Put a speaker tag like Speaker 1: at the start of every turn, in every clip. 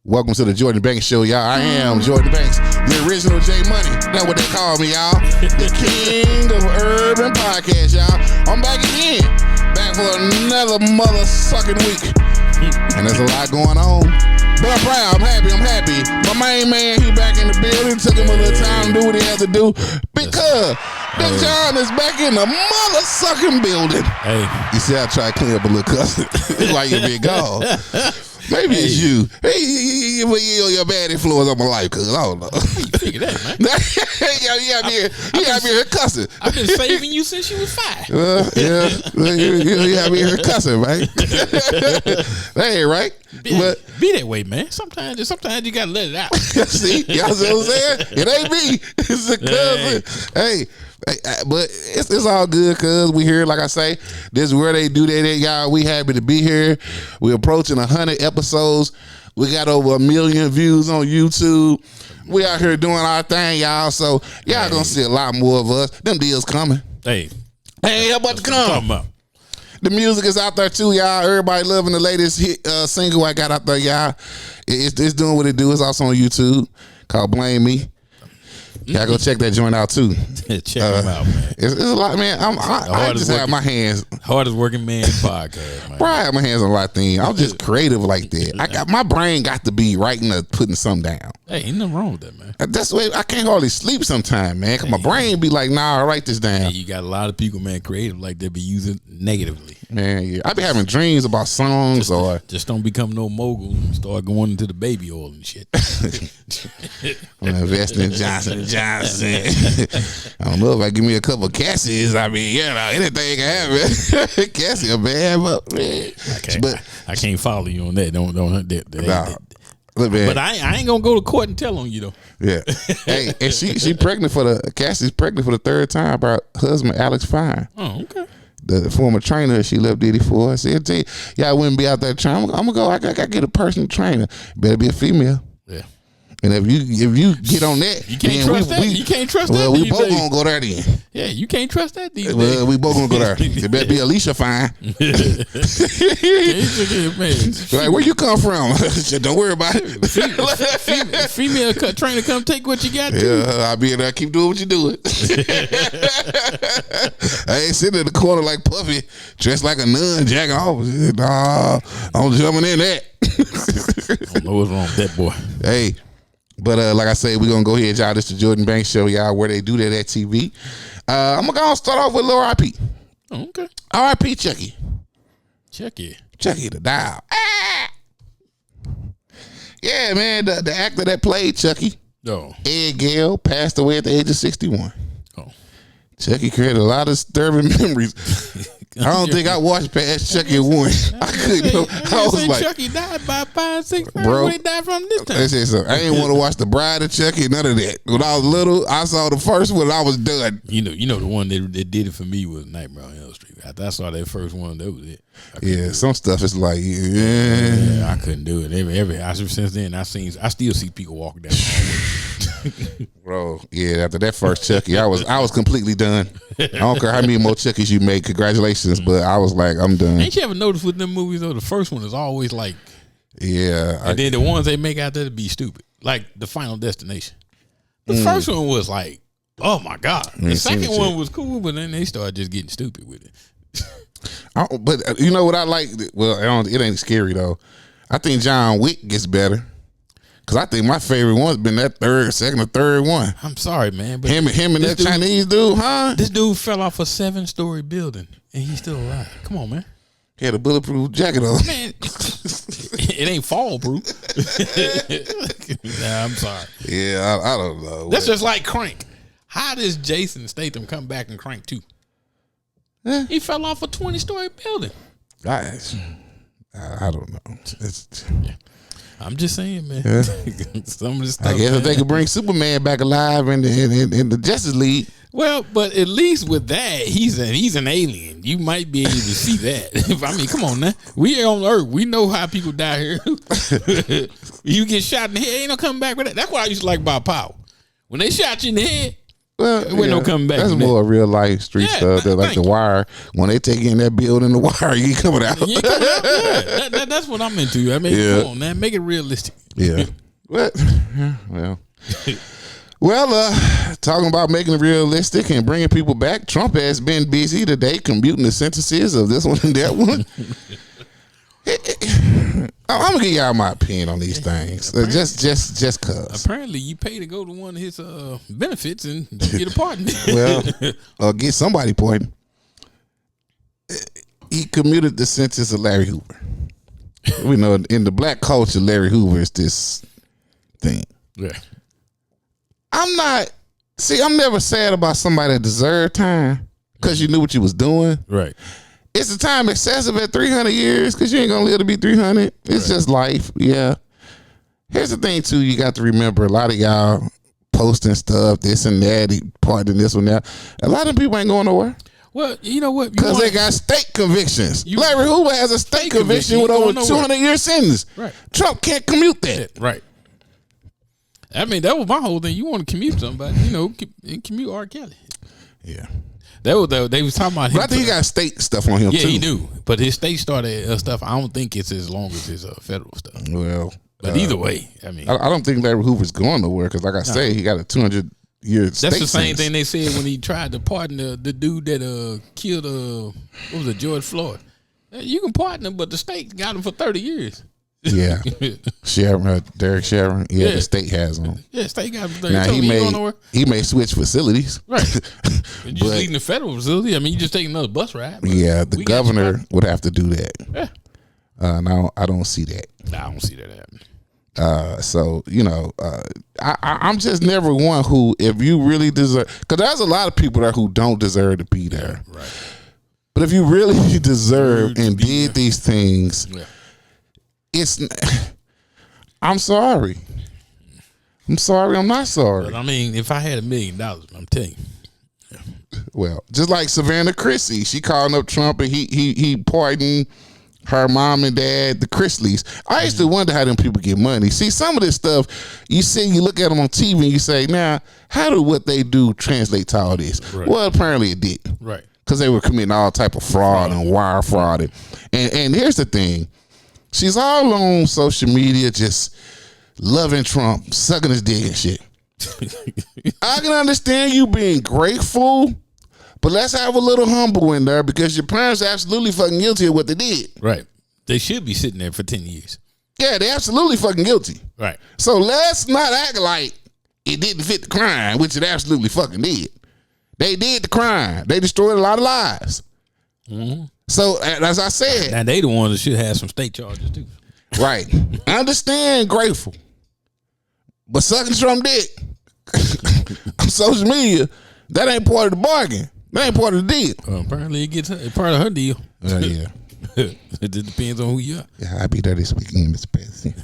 Speaker 1: Welcome to the Jordan Banks Show, y'all. I am Jordan Banks, the original J Money. That's what they call me, y'all. The king of urban podcast, y'all. I'm back again. Back for another mother-sucking week. And there's a lot going on. But I'm proud. I'm happy. My main man, he back in the building. Took him a little time to do what he had to do. Because Big John is back in the mother-sucking building.
Speaker 2: Hey.
Speaker 1: You see, I try to clean up a little cussing while you be gone. Maybe it's you. Hey, your bad influence on my life, cuz I don't know.
Speaker 2: How you figure that, man?
Speaker 1: You got me here cussing.
Speaker 2: I've been saving you since you was 5.
Speaker 1: You got me here cussing, right? That ain't right.
Speaker 2: Be that way, man. Sometimes you gotta let it out.
Speaker 1: See, y'all see what I'm saying? It ain't me. It's a cousin. Hey, but it's all good, cuz we here. Like I say, this is where they do that, y'all. We happy to be here. We're approaching 100 episodes. We got over 1 million views on YouTube. We out here doing our thing, y'all. So y'all gonna see a lot more of us. Them deals coming.
Speaker 2: Hey,
Speaker 1: how about to come? The music is out there too, y'all. Everybody loving the latest hit single I got out there, y'all. It's doing what it do. It's also on YouTube called Blame Me. Y'all go check that joint out too.
Speaker 2: Check them out, man.
Speaker 1: It's a lot, man. I just have my hands.
Speaker 2: Hardest working man podcast, man.
Speaker 1: I have my hands on a lot of things. I'm just creative like that. My brain got to be writing or putting something down.
Speaker 2: Hey, ain't nothing wrong with that, man.
Speaker 1: That's the way I can't hardly sleep sometimes, man. Cause my brain be like, nah, I'll write this down.
Speaker 2: Hey, you got a lot of people, man, creative like they be using negatively.
Speaker 1: Man, yeah. I be having dreams about songs
Speaker 2: just don't become no mogul and start going into the baby oil and shit.
Speaker 1: I'm investing in Johnson & Johnson. I don't know if I give me a couple of Cassies. I mean, anything can happen. Cassie a bad, but man.
Speaker 2: I can't follow you on that. Don't.
Speaker 1: Look, man.
Speaker 2: But I ain't gonna go to court and tell on you though.
Speaker 1: Yeah. Hey, and she pregnant Cassie's pregnant for the 3rd time by her husband Alex Fine.
Speaker 2: Oh, okay.
Speaker 1: The former trainer she left Diddy for. I said, y'all wouldn't be out there trying. I'm gonna go. I gotta get a personal trainer. Better be a female.
Speaker 2: Yeah.
Speaker 1: And if you get on that,
Speaker 2: you can't trust that. You can't trust that.
Speaker 1: Well, we both gonna go there then.
Speaker 2: Yeah, you can't trust that these days.
Speaker 1: Well, we both gonna go there. It better be Alicia Fine. Like, where you come from? Don't worry about it.
Speaker 2: Female trainer come take what you got.
Speaker 1: Yeah, I'll be in there. Keep doing what you doing. I ain't sitting in the corner like Puffy, dressed like a nun, jacking off. Nah, I'm jumping in that.
Speaker 2: I don't know what's wrong with that boy.
Speaker 1: Hey. But like I said, we're going to go ahead, y'all. This is the Jordan Banks Show, y'all, where they do that at TV. I'm going to start off with Lil R.I.P.
Speaker 2: Oh, okay.
Speaker 1: R.I.P. Chucky.
Speaker 2: Chucky the
Speaker 1: dial. Yeah, man, the actor that played Chucky, Ed Gale, passed away at the age of 61. Oh. Chucky created a lot of disturbing memories. I don't think I watched past Chucky once. I couldn't. I was like,
Speaker 2: Chucky died by 5, 6
Speaker 1: bro.
Speaker 2: Where he died from this time?
Speaker 1: I didn't want to watch The Bride of Chucky, none of that. When I was little, I saw the first one, I was done.
Speaker 2: You know the one that did it for me was Nightmare on Elm Street. After I saw that first one, that was it.
Speaker 1: Some stuff is like,
Speaker 2: I couldn't do it. Since then, I still see people walking down the hallway.
Speaker 1: Bro, after that first Chucky, I was completely done. I don't care how many more Chuckies you make. Congratulations, but I was like, I'm done.
Speaker 2: Ain't you ever noticed with them movies though? The first one is always like,
Speaker 1: and
Speaker 2: then the ones they make out there to be stupid, like The Final Destination. The first one was like, oh my god. The second one was cool, but then they started just getting stupid with it.
Speaker 1: But you know what I like? Well, it ain't scary though. I think John Wick gets better. Cause I think my favorite one's been that second or third one.
Speaker 2: I'm sorry, man, but
Speaker 1: him and that Chinese dude, huh?
Speaker 2: This dude fell off a 7-story building and he's still alive. Come on, man.
Speaker 1: He had a bulletproof jacket on.
Speaker 2: Man, it ain't fall proof. Nah, I'm sorry.
Speaker 1: Yeah, I don't know.
Speaker 2: That's just like Crank. How does Jason Statham come back in Crank 2? He fell off a 20-story building.
Speaker 1: I don't know.
Speaker 2: I'm just saying, man.
Speaker 1: Yeah.
Speaker 2: Some of this stuff,
Speaker 1: I guess if they could bring Superman back alive in the Justice League.
Speaker 2: Well, but at least with that, he's an alien. You might be able to see that. I mean, come on now. We are on Earth. We know how people die here. You get shot in the head, ain't no coming back with that. That's what I used to like about Power. When they shot you in the head,
Speaker 1: Well,
Speaker 2: There no coming back.
Speaker 1: That's more real life street stuff. They're like The Wire. When they take in that building, The Wire, you ain't coming out.
Speaker 2: You ain't coming out. Yeah, that's what I'm into. I mean, come on, man, make it realistic.
Speaker 1: Yeah. Well. Well, talking about making it realistic and bringing people back, Trump has been busy today commuting the sentences of this one and that one. I'm gonna give y'all my opinion on these things, just cause.
Speaker 2: Apparently, you pay to go to one of his benefits and get a pardon.
Speaker 1: Well, get somebody pardon. He commuted the sentence of Larry Hoover. We know in the black culture, Larry Hoover is this thing.
Speaker 2: Yeah.
Speaker 1: I'm never sad about somebody that deserved time because you knew what you was doing.
Speaker 2: Right.
Speaker 1: Is the time excessive at 300 years? Because you ain't going to live to be 300. It's just life. Yeah. Here's the thing, too. You got to remember, a lot of y'all posting stuff, this and that, parting this and that. A lot of people ain't going nowhere.
Speaker 2: Well, you know what?
Speaker 1: Because they got state convictions. Larry Hoover has a state conviction with over 200-year sentence.
Speaker 2: Right.
Speaker 1: Trump can't commute that.
Speaker 2: Right. I mean, that was my whole thing. You want to commute somebody, commute R. Kelly.
Speaker 1: Yeah.
Speaker 2: They was talking about him.
Speaker 1: But I think he got state stuff on him, too.
Speaker 2: Yeah, he do. But his state started stuff, I don't think it's as long as his federal stuff.
Speaker 1: Well.
Speaker 2: But either way, I mean.
Speaker 1: I don't think Larry Hoover's going nowhere because, like I say, he got a 200-year state
Speaker 2: That's the same
Speaker 1: sentence.
Speaker 2: thing they said when he tried to pardon the dude that killed, what was it, George Floyd. You can pardon him, but the state got him for 30 years.
Speaker 1: Yeah. Derek Sharon. Yeah, the state has him.
Speaker 2: Yeah, state got him for 30
Speaker 1: now,
Speaker 2: years.
Speaker 1: He may switch facilities.
Speaker 2: Right. You're just leaving the federal facility. I mean, you just take another bus ride.
Speaker 1: Yeah, the governor would have to do that.
Speaker 2: Yeah.
Speaker 1: Now, I don't see that.
Speaker 2: I don't see that happening.
Speaker 1: So, I'm just never one who, if you really deserve, because there's a lot of people there who don't deserve to be there.
Speaker 2: Right.
Speaker 1: But if you really deserve and did these things, I'm sorry. I'm not sorry.
Speaker 2: But I mean, if I had $1 million, I'm telling you.
Speaker 1: Well, just like Savannah Christie, she calling up Trump and he pardoned her mom and dad, the Chrisleys. I used to wonder how them people get money. See, some of this stuff, you look at them on TV and you say, now, how do what they do translate to all this? Right. Well, apparently it didn't.
Speaker 2: Right.
Speaker 1: Because they were committing all type of fraud and wire fraud. And here's the thing. She's all on social media just loving Trump, sucking his dick and shit. I can understand you being grateful, but let's have a little humble in there because your parents are absolutely fucking guilty of what they did.
Speaker 2: Right. They should be sitting there for 10 years.
Speaker 1: Yeah, they're absolutely fucking guilty.
Speaker 2: Right.
Speaker 1: So let's not act like it didn't fit the crime, which it absolutely fucking did. They did the crime. They destroyed a lot of lives. Mm-hmm. So, as I said.
Speaker 2: Now, they the ones that should have some state charges, too.
Speaker 1: Right. I understand grateful. But sucking Trump dick on social media, that ain't part of the bargain. That ain't part of the deal.
Speaker 2: Well, apparently, it's part of her deal.
Speaker 1: Yeah.
Speaker 2: It just depends on who you are.
Speaker 1: Yeah, I'll be there this weekend, Mr. President.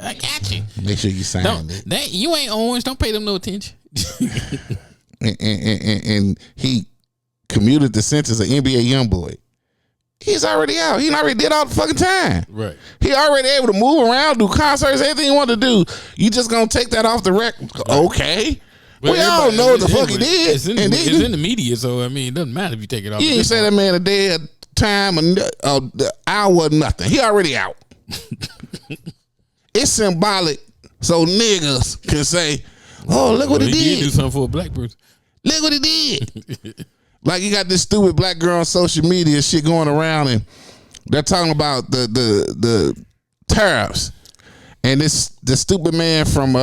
Speaker 2: I got you.
Speaker 1: Make sure you sign it.
Speaker 2: You ain't orange. Don't pay them no attention.
Speaker 1: and he commuted the sentence of NBA YoungBoy. He's already out. He already did all the fucking time.
Speaker 2: Right.
Speaker 1: He already able to move around, do concerts, anything he wanted to do. You just gonna take that off the record? Okay. Well, we all know what the fuck he did.
Speaker 2: It's in the media, so I mean, it doesn't matter if you take it off.
Speaker 1: You ain't say that man a day, a time, an hour, nothing. He already out. It's symbolic, so niggas can say, "Oh, look what he did."
Speaker 2: He did do something for a black person.
Speaker 1: Look what he did. Like you got this stupid black girl on social media shit going around, and they're talking about the tariffs, and the stupid man from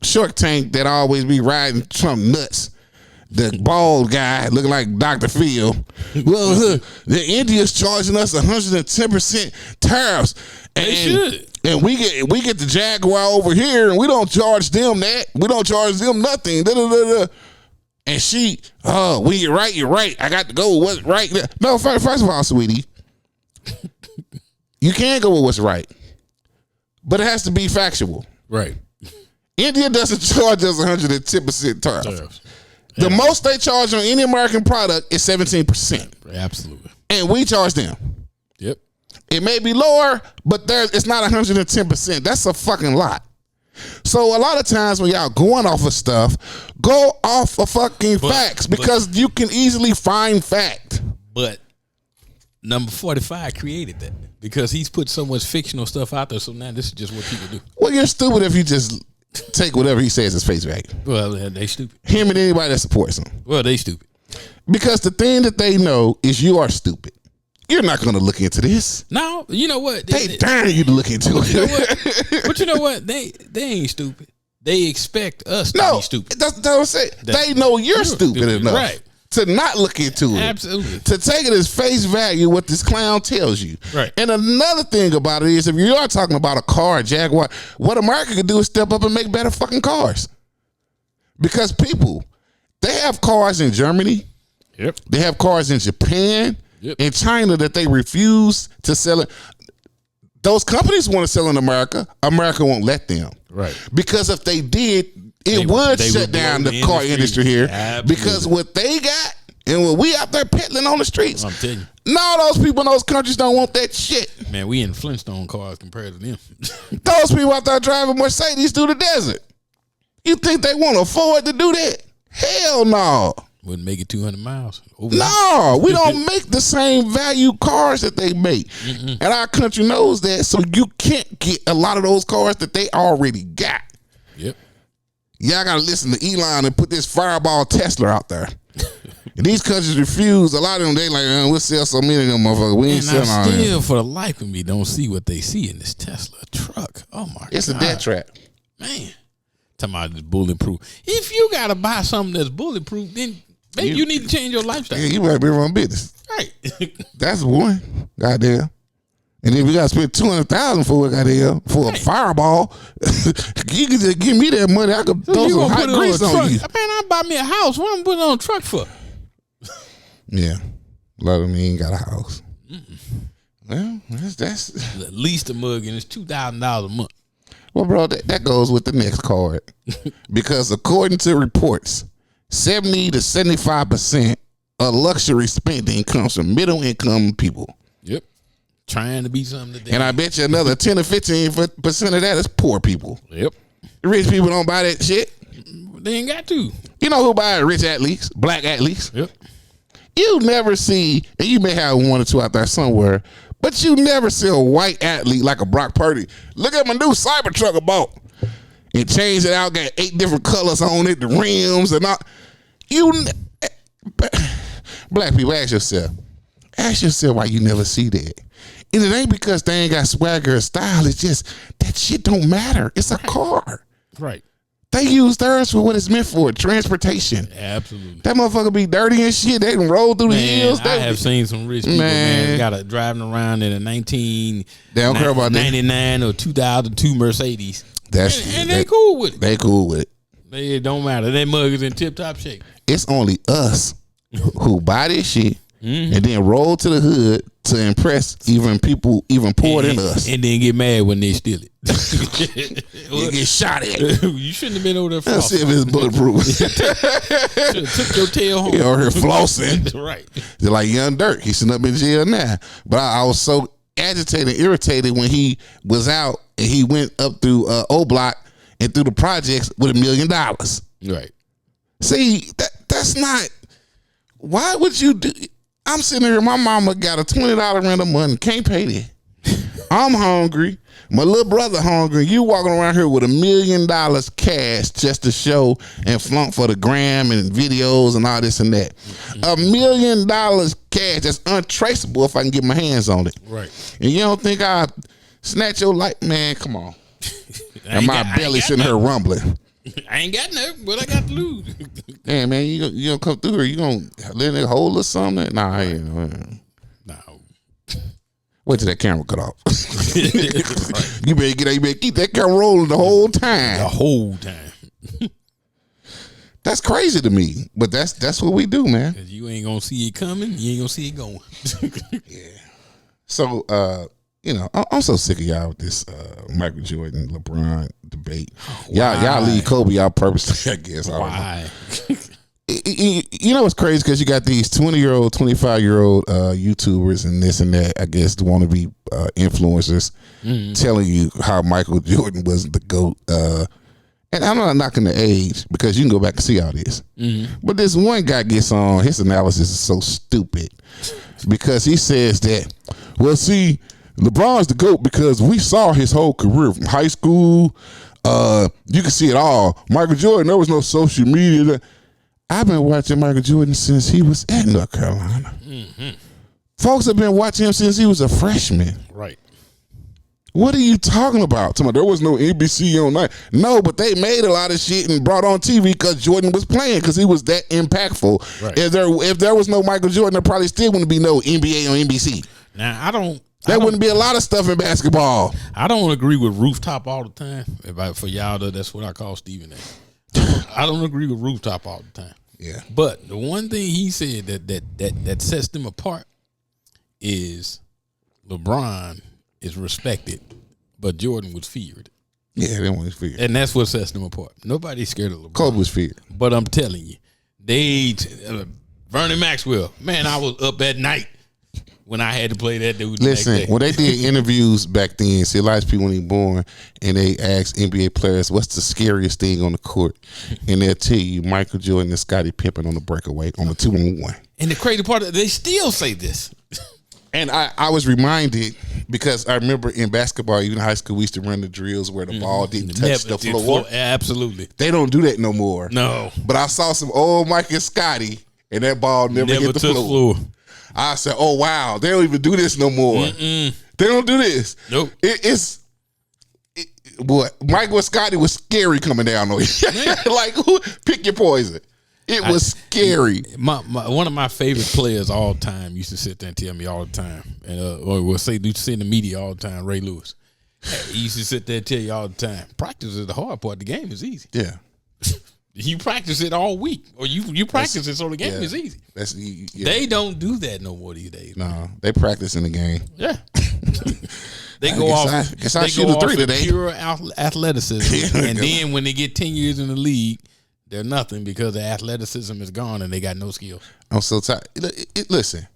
Speaker 1: Short Tank that always be riding Trump nuts, the bald guy looking like Dr. Phil. Well, the India's charging us 110% tariffs, and
Speaker 2: they should.
Speaker 1: And we get the Jaguar over here, and we don't charge them that. We don't charge them nothing. Da, da, da, da. And she, when you're right. I got to go with what's right. No, first of all, sweetie, you can go with what's right, but it has to be factual.
Speaker 2: Right.
Speaker 1: India doesn't charge us 110% tariffs.
Speaker 2: Yeah.
Speaker 1: The most they charge on any American product is 17%.
Speaker 2: Absolutely.
Speaker 1: And we charge them.
Speaker 2: Yep.
Speaker 1: It may be lower, but it's not 110%. That's a fucking lot. So a lot of times when y'all going off of stuff, go off of fucking facts because you can easily find fact.
Speaker 2: But number 45 created that because he's put so much fictional stuff out there. So now this is just what people do.
Speaker 1: Well, you're stupid if you just take whatever he says as face value.
Speaker 2: Well, they stupid.
Speaker 1: Him and anybody that supports him.
Speaker 2: Well, they stupid. Because
Speaker 1: the thing that they know is you are stupid. You're not going to look into this.
Speaker 2: No, you know what?
Speaker 1: They dare you to look into it.
Speaker 2: You know what? But you know what? They ain't stupid. They expect us to be stupid.
Speaker 1: That's what I'm saying. They know you're stupid enough.
Speaker 2: Right.
Speaker 1: To not look into it.
Speaker 2: Absolutely.
Speaker 1: To take it as face value what this clown tells you.
Speaker 2: Right.
Speaker 1: And another thing about it is if you are talking about a car, a Jaguar, what America could do is step up and make better fucking cars. Because people, they have cars in Germany.
Speaker 2: Yep.
Speaker 1: They have cars in Japan. Yep. In China that they refuse to sell it. Those companies want to sell in America. America won't let them.
Speaker 2: Right.
Speaker 1: Because if they did, it would shut down the car industry here. Absolutely. Because what they got and what we out there peddling on the streets.
Speaker 2: I'm telling you.
Speaker 1: No, those people in those countries don't want that shit.
Speaker 2: Man, we in Flintstone cars compared to them.
Speaker 1: Those people out there driving Mercedes through the desert. You think they want to afford to do that? Hell no.
Speaker 2: Wouldn't make it 200 miles.
Speaker 1: No, we don't make the same value cars that they make. Mm-mm. And our country knows that, so you can't get a lot of those cars that they already got.
Speaker 2: Yep.
Speaker 1: Y'all got to listen to Elon and put this fireball Tesla out there. And these countries refuse. A lot of them, they like, we'll sell so many of them motherfuckers. We ain't selling all of them.
Speaker 2: Still, for the life of me, don't see what they see in this Tesla truck. Oh, my God.
Speaker 1: It's a death trap.
Speaker 2: Man. Talking about this bulletproof. If you got to buy something that's bulletproof, then maybe you need to change your lifestyle.
Speaker 1: Yeah, you better be your own business.
Speaker 2: Right.
Speaker 1: That's one. Goddamn. And if you got to spend $200,000 for it, goddamn, for a fireball, you can just give me that money. I could throw some hot grease on you.
Speaker 2: Man, I buy me a house. What am I putting on a truck for?
Speaker 1: Yeah. A lot of them ain't got a house. Well, that's
Speaker 2: at least a mug, and it's $2,000 a month.
Speaker 1: Well, bro, that goes with the next card. Because according to reports, 70 to 75% of luxury spending comes from middle income people.
Speaker 2: Yep. Trying to be something today.
Speaker 1: And I bet you another 10 or 15% of that is poor people.
Speaker 2: Yep.
Speaker 1: The rich people don't buy that shit.
Speaker 2: They ain't got to.
Speaker 1: You know who buy rich athletes? Black athletes.
Speaker 2: Yep.
Speaker 1: You never see, and you may have one or two out there somewhere, but you never see a white athlete like a Brock Purdy. Look at my new Cybertruck I bought. And changed it out, got 8 different colors on it, the rims and all. Black people, ask yourself why you never see that. And it ain't because they ain't got swagger or style. It's just that shit don't matter. It's a car.
Speaker 2: Right.
Speaker 1: They use theirs for what it's meant for, transportation.
Speaker 2: Absolutely.
Speaker 1: That motherfucker be dirty and shit. They can roll through the hills.
Speaker 2: I have seen some rich people, man, got a driving around in a 1999 or 2002 Mercedes. And they cool with it.
Speaker 1: They cool with it.
Speaker 2: It don't matter. That mug is in tip-top shape.
Speaker 1: It's only us who buy this shit and then roll to the hood to impress even people even poorer than us.
Speaker 2: And then get mad when they steal it.
Speaker 1: You get shot at.
Speaker 2: You shouldn't have been over there flossing.
Speaker 1: Let's see if it's bulletproof.
Speaker 2: Should have took your tail home.
Speaker 1: He over here flossing.
Speaker 2: Right.
Speaker 1: They're like Young Dirk. He's sitting up in jail now. But I was so agitated and irritated when he was out and he went up through O Block and through the projects with $1 million.
Speaker 2: Right.
Speaker 1: See, that's not. Why would you do? I'm sitting here. My mama got a $20 rent a month. Can't pay that. I'm hungry. My little brother hungry. You walking around here with $1 million cash just to show and flaunt for the gram and videos and all this and that. $1 million cash that's untraceable if I can get my hands on it.
Speaker 2: Right.
Speaker 1: And you don't think I snatch your life? Man, come on. And my belly sitting here rumbling.
Speaker 2: I ain't got nothing, but I got to lose.
Speaker 1: Damn, man, you gonna come through here? You gonna let it hold or something? Nah, I ain't.
Speaker 2: No.
Speaker 1: Wait till that camera cut off. You better get out. You better keep that camera rolling the whole time.
Speaker 2: The whole time.
Speaker 1: That's crazy to me, but that's what we do, man.
Speaker 2: Cause you ain't gonna see it coming. You ain't gonna see it going.
Speaker 1: Yeah. So, you know, I'm so sick of y'all with this Michael Jordan, LeBron debate. Y'all leave Kobe out purposely, I guess.
Speaker 2: Why?
Speaker 1: You know what's crazy? Because you got these 20-year-old, 25-year-old YouTubers and this and that, I guess, want to be influencers telling you how Michael Jordan was the GOAT. And I'm not knocking the age because you can go back and see all this. But this one guy gets on, his analysis is so stupid because he says that, well, see, LeBron's the GOAT because we saw his whole career from high school. You can see it all. Michael Jordan, there was no social media. I've been watching Michael Jordan since he was at North Carolina. Folks have been watching him since he was a freshman.
Speaker 2: Right.
Speaker 1: What are you talking about? There was no NBC on night. No, but they made a lot of shit and brought on TV because Jordan was playing because he was that impactful.
Speaker 2: Right.
Speaker 1: If there was no Michael Jordan, there probably still wouldn't be no NBA on NBC.
Speaker 2: Now,
Speaker 1: There wouldn't be a lot of stuff in basketball.
Speaker 2: I don't agree with rooftop all the time. For y'all, that's what I call Stephen A. I don't agree with rooftop all the time.
Speaker 1: Yeah.
Speaker 2: But the one thing he said that sets them apart is LeBron is respected, but Jordan was feared.
Speaker 1: Yeah, they was feared.
Speaker 2: And that's what sets them apart. Nobody's scared of LeBron.
Speaker 1: Kobe was feared.
Speaker 2: But I'm telling you, Vernon Maxwell, man, I was up at night when I had to play that dude.
Speaker 1: Listen, when they did interviews back then, see a lot of people when they born and they ask NBA players, what's the scariest thing on the court? And they'll tell you Michael Jordan and Scottie Pippen on the breakaway on the 2-on-1.
Speaker 2: And the crazy part, they still say this.
Speaker 1: And I was reminded because I remember in basketball, even in high school, we used to run the drills where the ball didn't touch the floor.
Speaker 2: Absolutely.
Speaker 1: They don't do that no more.
Speaker 2: No.
Speaker 1: But I saw some old Mike and Scotty, and that ball never hit the floor. I said, oh, wow, they don't even do this no more. They don't do this.
Speaker 2: Nope.
Speaker 1: Boy, Michael and Scotty was scary coming down on you. Like, pick your poison. It was scary.
Speaker 2: One of my favorite players all time used to sit there and tell me all the time, and or say in the media all the time, Ray Lewis. He used to sit there and tell you all the time, practice is the hard part. The game is easy.
Speaker 1: Yeah.
Speaker 2: You practice it all week, or you practice it so the game is easy. They don't do that no more these days.
Speaker 1: No, they practice in the game.
Speaker 2: Yeah. They go off. They go off today. Pure athleticism, and then when they get 10 years in the league, they're nothing because the athleticism is gone and they got no skill.
Speaker 1: I'm so tired. Listen,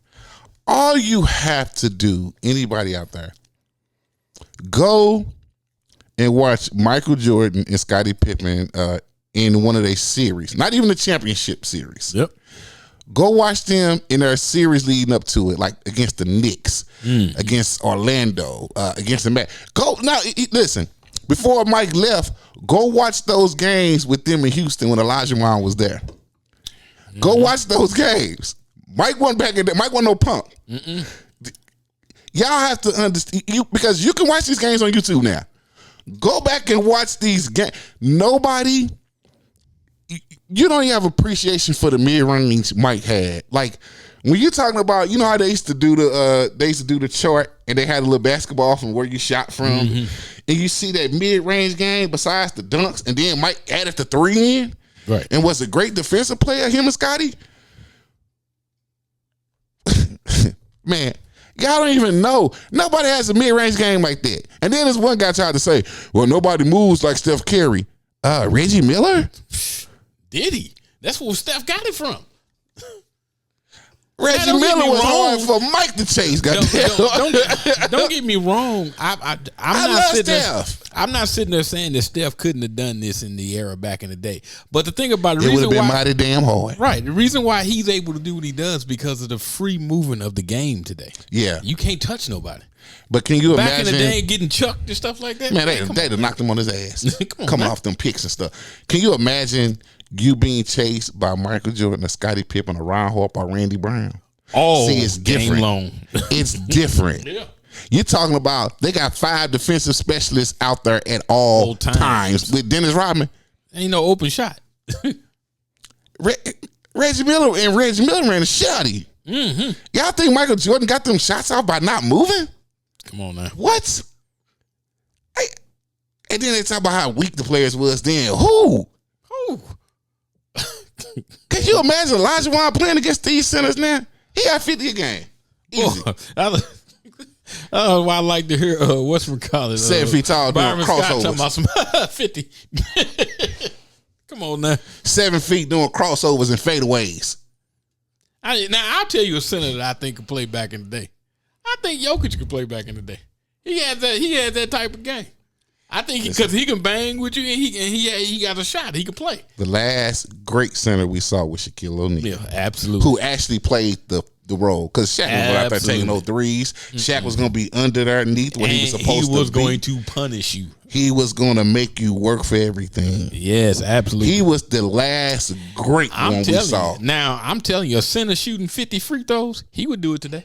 Speaker 1: all you have to do, anybody out there, go and watch Michael Jordan and Scottie Pippen in one of their series, not even the championship series.
Speaker 2: Yep.
Speaker 1: Go watch them in their series leading up to it, like against the Knicks, against Orlando, against the Mets. Go now. Listen, before Mike left, go watch those games with them in Houston when Elijah Wan was there. Go watch those games. Mike wasn't back in there. Mike wasn't no punk. Y'all have to understand because you can watch these games on YouTube now. Go back and watch these games. Nobody. You don't even have appreciation for the mid-range Mike had. Like when you're talking about, you know how they used to do the chart and they had a little basketball from where you shot from, and you see that mid-range game besides the dunks, and then Mike added the 3 in,
Speaker 2: right?
Speaker 1: And was a great defensive player. Him and Scotty, man, y'all don't even know. Nobody has a mid-range game like that. And then this one guy tried to say, "Well, nobody moves like Steph Curry." Reggie Miller.
Speaker 2: Did he? That's where Steph got it from.
Speaker 1: Reggie Miller was hard for Mike to chase.
Speaker 2: Don't get me wrong. I'm not sitting there saying that Steph couldn't have done this in the era back in the day. But the thing about
Speaker 1: it would have been mighty damn hard.
Speaker 2: Right. The reason why he's able to do what he does because of the free movement of the game today.
Speaker 1: Yeah.
Speaker 2: You can't touch nobody.
Speaker 1: But can you
Speaker 2: back
Speaker 1: imagine?
Speaker 2: Back in the day, getting chucked and stuff like that?
Speaker 1: Man, they'd have knocked him on his ass. Coming off them picks and stuff. Can you imagine you being chased by Michael Jordan or Scottie Pippen or Ron Harper or Randy Brown?
Speaker 2: Oh,
Speaker 1: see, it's different.
Speaker 2: Long.
Speaker 1: It's different.
Speaker 2: Yeah.
Speaker 1: You're talking about they got 5 defensive specialists out there at all times. With Dennis Rodman.
Speaker 2: Ain't no open shot.
Speaker 1: Reggie Miller ran a shot at you. Y'all think Michael Jordan got them shots out by not moving?
Speaker 2: Come on now.
Speaker 1: What? And then they talk about how weak the players was then. Who? Can you imagine Elijah Wan playing against these centers now? He got 50 a game. Easy.
Speaker 2: I like to hear what's from college.
Speaker 1: 7 feet tall,
Speaker 2: Byron Scott
Speaker 1: crossovers.
Speaker 2: talking about some 50. Come on now.
Speaker 1: 7 feet doing crossovers and fadeaways.
Speaker 2: Now, I'll tell you a center that I think could play back in the day. I think Jokic could play back in the day. He had that type of game. I think because he can bang with you and he got a shot. He can play. The
Speaker 1: last great center we saw was Shaquille O'Neal.
Speaker 2: Yeah, absolutely.
Speaker 1: Who actually played the role. Because Shaq was going out there taking those threes. Shaq was going to be underneath what he was supposed to be.
Speaker 2: He was going to punish you.
Speaker 1: He was going to make you work for everything.
Speaker 2: Yes, absolutely.
Speaker 1: He was the last great one we saw.
Speaker 2: Now, I'm telling you, a center shooting 50 free throws, he would do it today.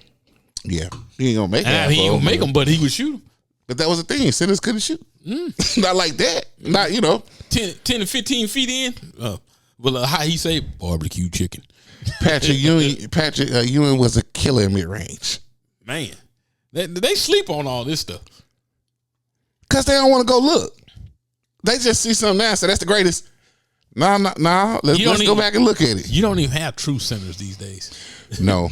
Speaker 1: Yeah. He ain't going to make it.
Speaker 2: He ain't going to make them, but he would shoot them.
Speaker 1: But that was the thing. Centers couldn't shoot. Not like that. Not,
Speaker 2: 10 to 15 feet in. How he say, barbecue chicken.
Speaker 1: Patrick Ewing was a killer in mid-range.
Speaker 2: Man, they sleep on all this stuff.
Speaker 1: Because they don't want to go look. They just see something now, so that's the greatest. Nah. Let's go back and look at it.
Speaker 2: You don't even have true centers these days.
Speaker 1: No.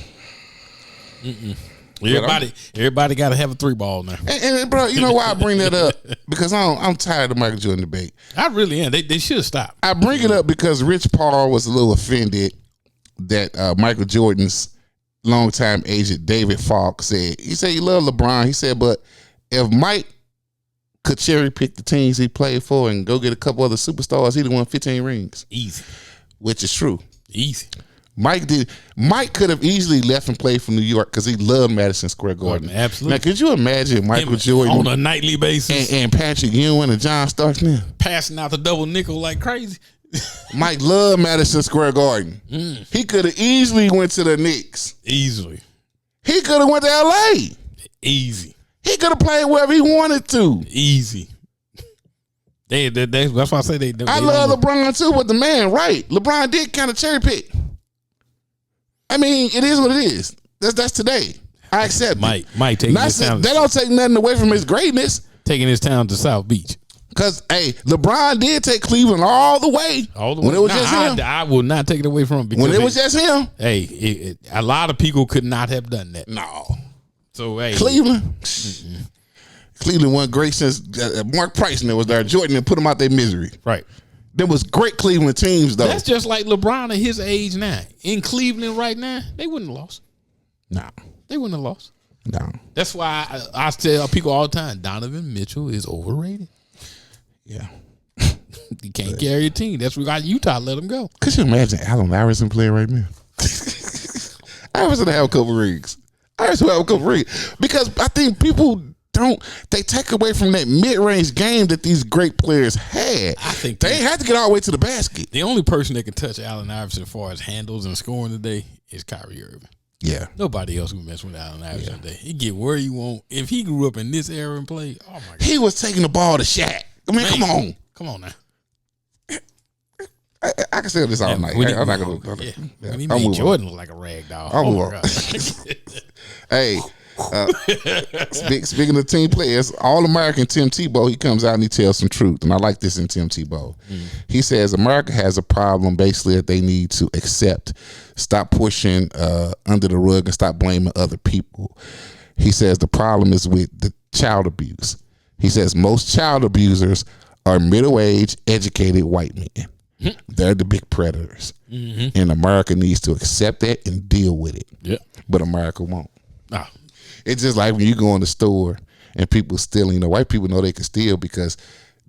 Speaker 2: Everybody got to have a 3-ball now.
Speaker 1: And bro, you know why I bring that up? Because I'm tired of the Michael Jordan debate.
Speaker 2: I really am. They should stop.
Speaker 1: I bring it up because Rich Paul was a little offended that Michael Jordan's longtime agent David Falk said. He said he loved LeBron. He said, but if Mike could cherry pick the teams he played for and go get a couple other superstars, he'd have won 15 rings.
Speaker 2: Easy.
Speaker 1: Which is true.
Speaker 2: Easy.
Speaker 1: Mike could have easily left and played for New York because he loved Madison Square Garden.
Speaker 2: Absolutely.
Speaker 1: Now, could you imagine Michael Jordan
Speaker 2: on a nightly basis
Speaker 1: and Patrick Ewing and John Starks now
Speaker 2: passing out the double nickel like crazy?
Speaker 1: Mike loved Madison Square Garden. He could have easily went to the Knicks.
Speaker 2: Easily.
Speaker 1: He could have went to LA.
Speaker 2: Easy.
Speaker 1: He could have played wherever he wanted to.
Speaker 2: Easy. That's why I say they
Speaker 1: I love LeBron too, but the man, right? LeBron did kind of cherry pick. I mean, it is what it is. That's today. I accept
Speaker 2: it. Mike taking his town.
Speaker 1: They don't take nothing away from his greatness.
Speaker 2: Taking his town to South Beach.
Speaker 1: Because, hey, LeBron did take Cleveland all the way.
Speaker 2: All the way.
Speaker 1: When it was just him.
Speaker 2: I will not take it away from him.
Speaker 1: When it was just him.
Speaker 2: Hey, a lot of people could not have done that.
Speaker 1: No.
Speaker 2: So, hey.
Speaker 1: Cleveland. Cleveland wasn't great since Mark Price was there. Jordan put them out their misery.
Speaker 2: Right.
Speaker 1: There was great Cleveland teams, though.
Speaker 2: That's just like LeBron at his age now. In Cleveland right now, they wouldn't have lost.
Speaker 1: No.
Speaker 2: They wouldn't have lost.
Speaker 1: No.
Speaker 2: That's why I tell people all the time, Donovan Mitchell is overrated.
Speaker 1: Yeah.
Speaker 2: You can't carry a team. That's why Utah let him go.
Speaker 1: Could you imagine Allen Iverson playing right now? Iverson have a couple rings. Iverson have a couple rings. Because I think people they take away from that mid-range game that these great players had.
Speaker 2: I think
Speaker 1: they had to get all the way to the basket.
Speaker 2: The only person that can touch Allen Iverson as far as handles and scoring today is Kyrie Irving.
Speaker 1: Yeah.
Speaker 2: Nobody else can mess with Allen Iverson today. He get where you want. If he grew up in this era and played, oh my God.
Speaker 1: He was taking the ball to Shaq. I mean, come on.
Speaker 2: Come on now.
Speaker 1: I can say this all night. I'm not going to.
Speaker 2: When he made Jordan look like a rag doll.
Speaker 1: Oh my God. Hey. Speaking of team players, All-American Tim Tebow, he comes out and he tells some truth, and I like this in Tim Tebow. He says America has a problem basically that they need to accept, stop pushing under the rug and stop blaming other people. He says the problem is with the child abuse. He says most child abusers are middle-aged, educated white men. They're the big predators, and America needs to accept that and deal with it.
Speaker 2: Yep.
Speaker 1: But America won't. It's just like when you go in the store and people stealing. White people know they can steal because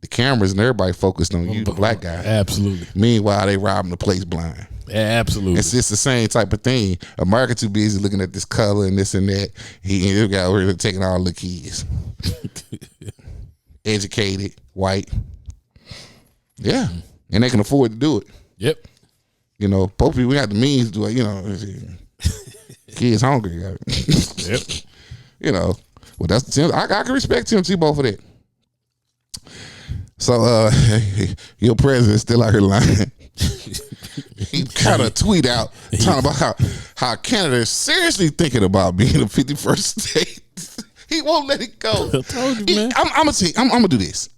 Speaker 1: the cameras and everybody focused on you, the black guy.
Speaker 2: Absolutely.
Speaker 1: Meanwhile, they robbing the place blind.
Speaker 2: Absolutely.
Speaker 1: It's just the same type of thing. America too busy looking at this color and this and that. He got over here taking all the kids. Educated, white. Yeah. And they can afford to do it.
Speaker 2: Yep.
Speaker 1: Both people got the means to do it, kids hungry.
Speaker 2: Yep.
Speaker 1: Well, that's Tim. I can respect Tim Tebow for that. So, your president's still out here lying. He kind of tweet out talking about how Canada is seriously thinking about being a 51st state. He won't let it go.
Speaker 2: I told you, man.
Speaker 1: I'm gonna do this.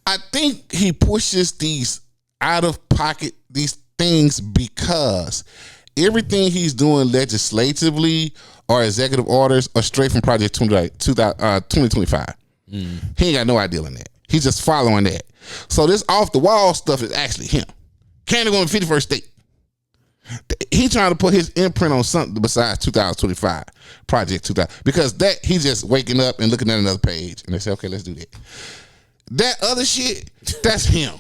Speaker 1: I think he pushes these out of pocket these things because everything he's doing legislatively or executive orders are straight from Project 2025. He ain't got no idea in that. He's just following that. So this off the wall stuff is actually him. Can't go in 51st state. He trying to put his imprint on something besides 2025, Project 2000. Because that, he's just waking up and looking at another page. And they say, okay, let's do that. That other shit, that's him.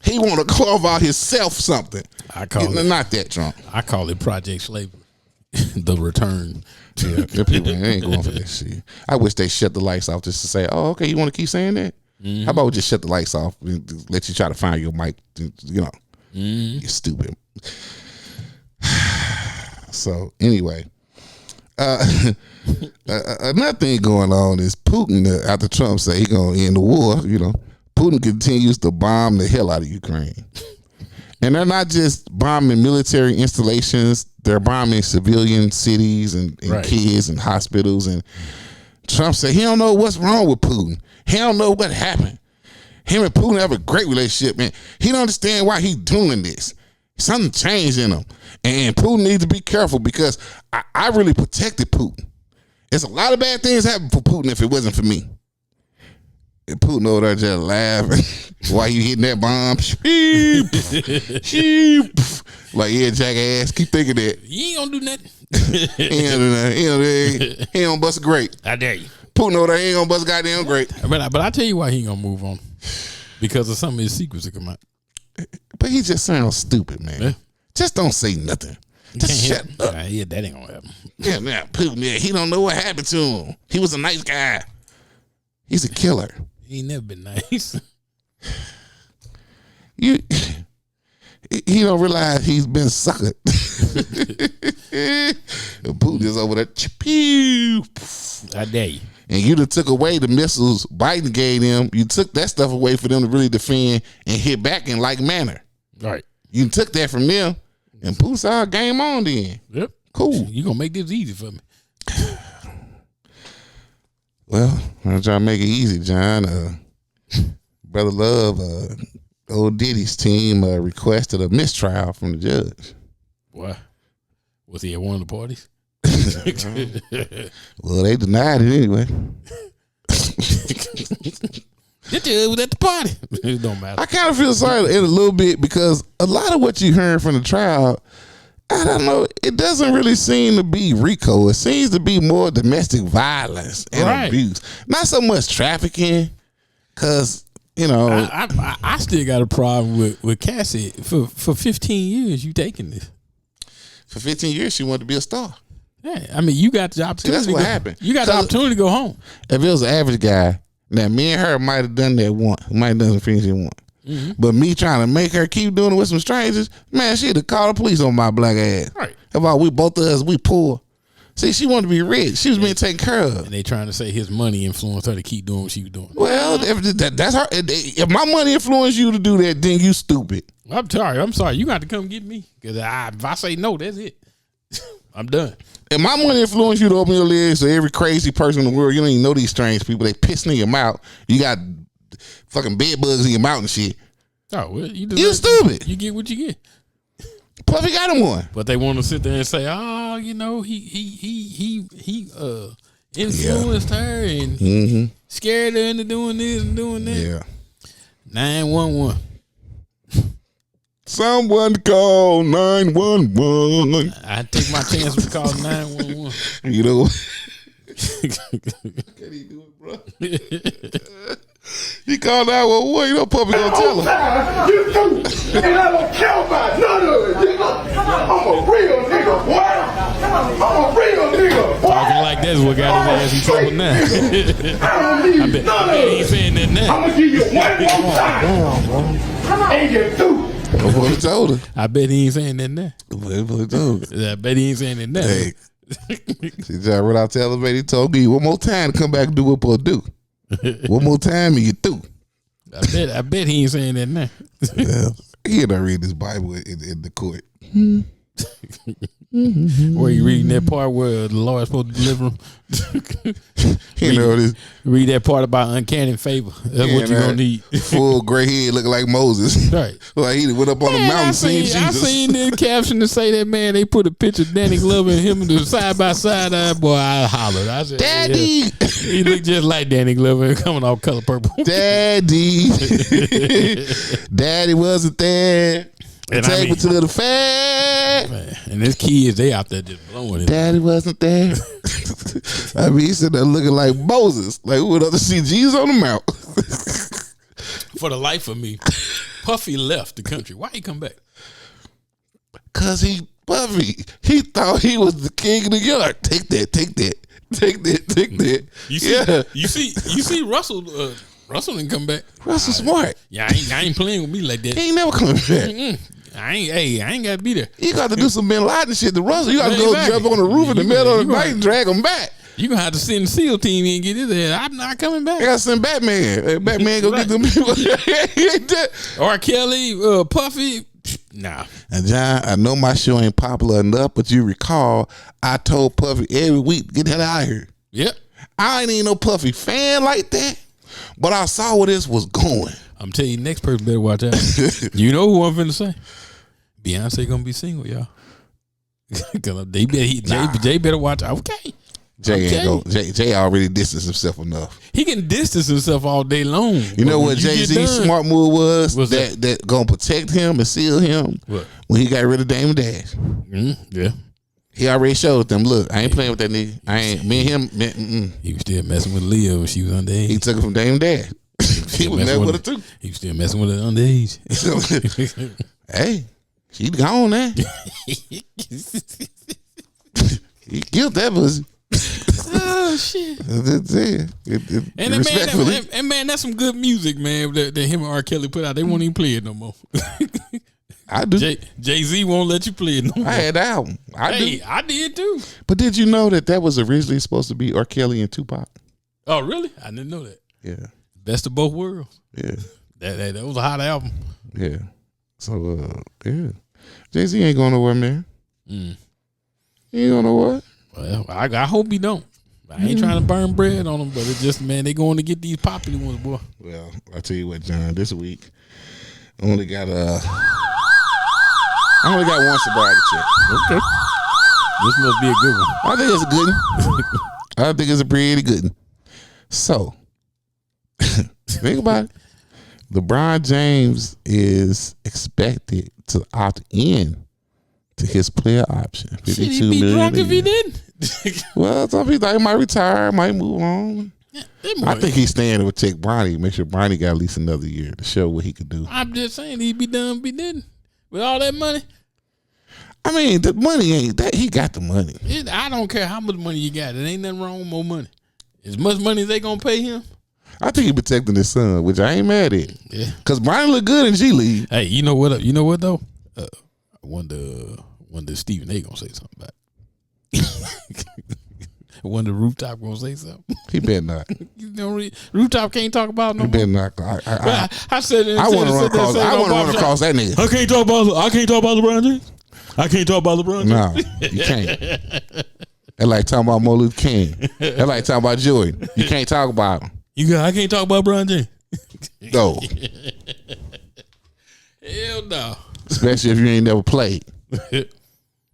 Speaker 1: He want to carve out himself something.
Speaker 2: I call it.
Speaker 1: Not that, Trump.
Speaker 2: I call it Project Slavery. The return.
Speaker 1: Yeah, the people they ain't going for that shit. I wish they shut the lights off just to say, oh, okay, you want to keep saying that? Mm-hmm. How about we just shut the lights off and let you try to find your mic? You know, you're stupid. So anyway, another thing going on is Putin. After Trump say he gonna end the war, you know, Putin continues to bomb the hell out of Ukraine, and they're not just bombing military installations; they're bombing civilian cities and right. kids and hospitals. And Trump said he don't know what's wrong with Putin. He don't know what happened. Him and Putin have a great relationship, man. He don't understand why he's doing this. Something changed in him. And Putin needs to be careful because I really protected Putin. There's a lot of bad things happen for Putin if it wasn't for me. And Putin over there just laughing while you hitting that bomb. Like, yeah, jackass, keep thinking that.
Speaker 2: You ain't gonna do nothing.
Speaker 1: He ain't gonna bust a grape.
Speaker 2: I dare you.
Speaker 1: Putin over there, he ain't gonna bust a goddamn grape.
Speaker 2: But I tell you why he ain't gonna move on. Because of some of his secrets that come out.
Speaker 1: But he just sounds stupid, man. Yeah. Just don't say nothing. Just shut up.
Speaker 2: Yeah, that ain't gonna happen.
Speaker 1: Yeah, Putin, he don't know what happened to him. He was a nice guy. He's a killer.
Speaker 2: He ain't never been nice.
Speaker 1: He don't realize he's been suckered. Putin is over there.
Speaker 2: I dare you.
Speaker 1: And you done took away the missiles Biden gave them. You took that stuff away for them to really defend and hit back in like manner.
Speaker 2: Right.
Speaker 1: You took that from them, and Putin said, game on then.
Speaker 2: Yep.
Speaker 1: Cool.
Speaker 2: You gonna make this easy for me.
Speaker 1: Well, I'm trying to make it easy, John. Brother Love, old Diddy's team requested a mistrial from the judge.
Speaker 2: What? Was he at one of the parties?
Speaker 1: Well, they denied it anyway.
Speaker 2: That dude was at the party. It don't matter.
Speaker 1: I kind of feel sorry in a little bit because a lot of what you heard from the trial, I don't know, it doesn't really seem to be RICO. It seems to be more domestic violence and abuse. Not so much trafficking, because, you know.
Speaker 2: I still got a problem with Cassie. For 15 years, you taking this.
Speaker 1: For 15 years, she wanted to be a star.
Speaker 2: Yeah, I mean, you got the opportunity.
Speaker 1: See, that's what happened.
Speaker 2: You got the opportunity to go home.
Speaker 1: If it was an average guy, now me and her might have done that once. Might have done some things she want. Mm-hmm. But me trying to make her keep doing it with some strangers, man, she'd have called the police on my black ass. Right. About both of us, we poor. See, she wanted to be rich. She was being taken care of.
Speaker 2: And they trying to say his money influenced her to keep doing what she was doing.
Speaker 1: Well, if that's her. If my money influenced you to do that, then you stupid.
Speaker 2: I'm sorry. You got to come get me. Because if I say no, that's it. I'm done.
Speaker 1: If my money influenced you to open your legs to every crazy person in the world, you don't even know these strange people. They pissing in your mouth. You got fucking bed bugs in your mouth and shit.
Speaker 2: Oh, well,
Speaker 1: you stupid.
Speaker 2: You get what you get.
Speaker 1: Puffy got him one.
Speaker 2: But they want to sit there and say, oh, you know, he influenced her and scared her into doing this and doing that.
Speaker 1: Yeah.
Speaker 2: 911.
Speaker 1: Someone call 911.
Speaker 2: I take my chance with calling 911.
Speaker 1: You know. Can he do it, bro? He called 911. You know, Puppy gonna tell him.
Speaker 3: You do, and I don't care about none of it, nigga. I'm a real nigga, boy. I'm a real nigga, boy.
Speaker 2: Talking like that's what got his ass in trouble now.
Speaker 3: I don't need none of it.
Speaker 2: He ain't saying that now.
Speaker 3: I'm gonna give you one more time. And you do.
Speaker 1: That's what he told her.
Speaker 2: I bet he ain't saying that now.
Speaker 1: That's what he told her.
Speaker 2: I bet he ain't saying that now.
Speaker 1: Hey, see, John, when I tell him, he told me one more time to come back and do what Paul do. One more time and you through.
Speaker 2: I bet he ain't saying that now.
Speaker 1: Yeah, he ain't read this Bible in the court.
Speaker 2: Where you reading that part where the Lord's supposed to deliver him? Read that part about uncanny favor. That's what you're going to need.
Speaker 1: Full gray head looking like Moses.
Speaker 2: Right.
Speaker 1: Like he went up on the mountain seeing Jesus.
Speaker 2: I seen the caption to say that, man, they put a picture of Danny Glover and him side by side. Boy, I hollered. I said,
Speaker 1: Daddy.
Speaker 2: Yeah. He looked just like Danny Glover coming off Color Purple.
Speaker 1: Daddy. Daddy wasn't there.
Speaker 2: And
Speaker 1: take me to the fair.
Speaker 2: Man, and his kids, they out there just blowing it.
Speaker 1: Daddy wasn't there. I mean, he said that looking like Moses. Like, who would other see Jesus on the mount?
Speaker 2: For the life of me, Puffy left the country. Why he come back?
Speaker 1: Cause Puffy, he thought he was the king of the yard. Take that.
Speaker 2: You see Russell. Russell didn't come back.
Speaker 1: Russell smart.
Speaker 2: Yeah, I ain't playing with me like that.
Speaker 1: He ain't never coming back.
Speaker 2: I ain't got to be there.
Speaker 1: You got to do some Bin Laden shit to Russell. You got to go jump on the roof in the middle of the night and drag him back.
Speaker 2: You gonna have to send the SEAL team in and get his head. I'm not coming back.
Speaker 1: I got to send Batman. Batman go get them people.
Speaker 2: R. Kelly, Puffy. Nah.
Speaker 1: And John, I know my show ain't popular enough, but you recall I told Puffy every week, get that out of here.
Speaker 2: Yep.
Speaker 1: I ain't even no Puffy fan like that, but I saw where this was going.
Speaker 2: I'm telling you, next person better watch out. You know who I'm finna say? Beyonce gonna be single, y'all. Cause Jay better watch out. Okay.
Speaker 1: Jay already distanced himself enough.
Speaker 2: He can distance himself all day long.
Speaker 1: You know what Jay-Z's smart move was?
Speaker 2: What's
Speaker 1: that gonna protect him and seal him when he got rid of Dame Dash.
Speaker 2: Yeah.
Speaker 1: He already showed them, look, I ain't playing with that nigga. Me and him.
Speaker 2: He was still messing with Leah when she was underage.
Speaker 1: He took it from Dame Dash. He was messing with her too.
Speaker 2: He was still messing with her underage.
Speaker 1: Hey, she gone now. He killed that pussy.
Speaker 2: Oh shit! And man, that's some good music, man. That him and R. Kelly put out. They won't even play it no more.
Speaker 1: I do.
Speaker 2: Jay-Z won't let you play it no more.
Speaker 1: I had the album.
Speaker 2: I did too.
Speaker 1: But did you know that was originally supposed to be R. Kelly and Tupac?
Speaker 2: Oh, really? I didn't know that.
Speaker 1: Yeah.
Speaker 2: Best of both worlds.
Speaker 1: Yeah.
Speaker 2: That was a hot album.
Speaker 1: Yeah. So yeah. Jay-Z ain't going nowhere, man. He ain't going nowhere.
Speaker 2: Well, I hope he don't. I ain't trying to burn bread on them, but it's just, man, they going to get these popular ones, boy.
Speaker 1: Well, I tell you what, John, this week I only got one sobriety check.
Speaker 2: Okay. This must be a good one.
Speaker 1: I think it's a good one. I think it's a pretty good one. So, think about it. LeBron James is expected to opt in to his player option. $52
Speaker 2: million. He'd be drunk if he didn't.
Speaker 1: Well, some people think he might retire, might move on.
Speaker 2: Yeah,
Speaker 1: I think he's staying with Tech Bronny. Make sure Bronny got at least another year to show what he could do.
Speaker 2: I'm just saying he'd be done if he didn't. With all that money.
Speaker 1: I mean, the money ain't that. He got the money.
Speaker 2: I don't care how much money you got. It ain't nothing wrong with more money. As much money as they gonna pay him.
Speaker 1: I think he protecting his son, which I ain't mad at. Yeah. Cause Bronny look good in G League.
Speaker 2: Hey, you know what? You know what though? I wonder Stephen A. gonna say something about it. I wonder Rooftop gonna say something.
Speaker 1: He better not.
Speaker 2: Rooftop can't talk about no more.
Speaker 1: He better not.
Speaker 2: I said it.
Speaker 1: I want to run across that nigga.
Speaker 2: I can't talk about LeBron James. I can't talk about LeBron James.
Speaker 1: No, you can't. That's like talking about Martin Luther King. That's like talking about Jordan. You can't talk about him.
Speaker 2: I can't talk about LeBron James.
Speaker 1: No.
Speaker 2: Hell no.
Speaker 1: Especially if you ain't never played.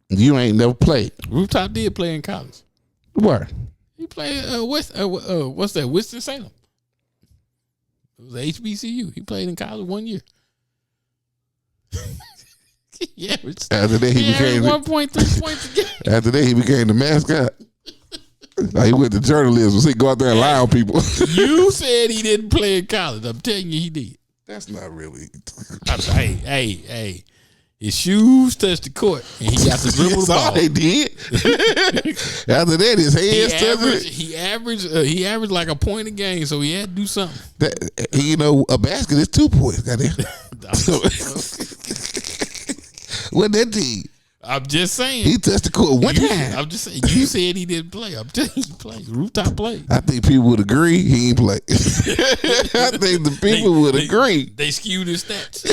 Speaker 1: You ain't never played.
Speaker 2: Rooftop did play in college.
Speaker 1: Where?
Speaker 2: He played what's that? Winston-Salem. It was HBCU. He played in college 1 year.
Speaker 1: After that, he became
Speaker 2: 1.3 points a game.
Speaker 1: After that, he became the mascot. He went to journalism, so he go out there and lie on people.
Speaker 2: You said he didn't play in college. I'm telling you, he did.
Speaker 1: That's not really.
Speaker 2: Hey. His shoes touched the court, and he got to dribble the ball.
Speaker 1: That's all they did. After that, his hands touched it.
Speaker 2: He averaged like a point a game, so he had to do something.
Speaker 1: A basket is 2 points. What that did?
Speaker 2: I'm just saying.
Speaker 1: He touched the court one time.
Speaker 2: I'm just saying. You said he didn't play. I'm telling you, he played. Rooftop played.
Speaker 1: I think people would agree he ain't play. I think the people would agree.
Speaker 2: They skewed his stats.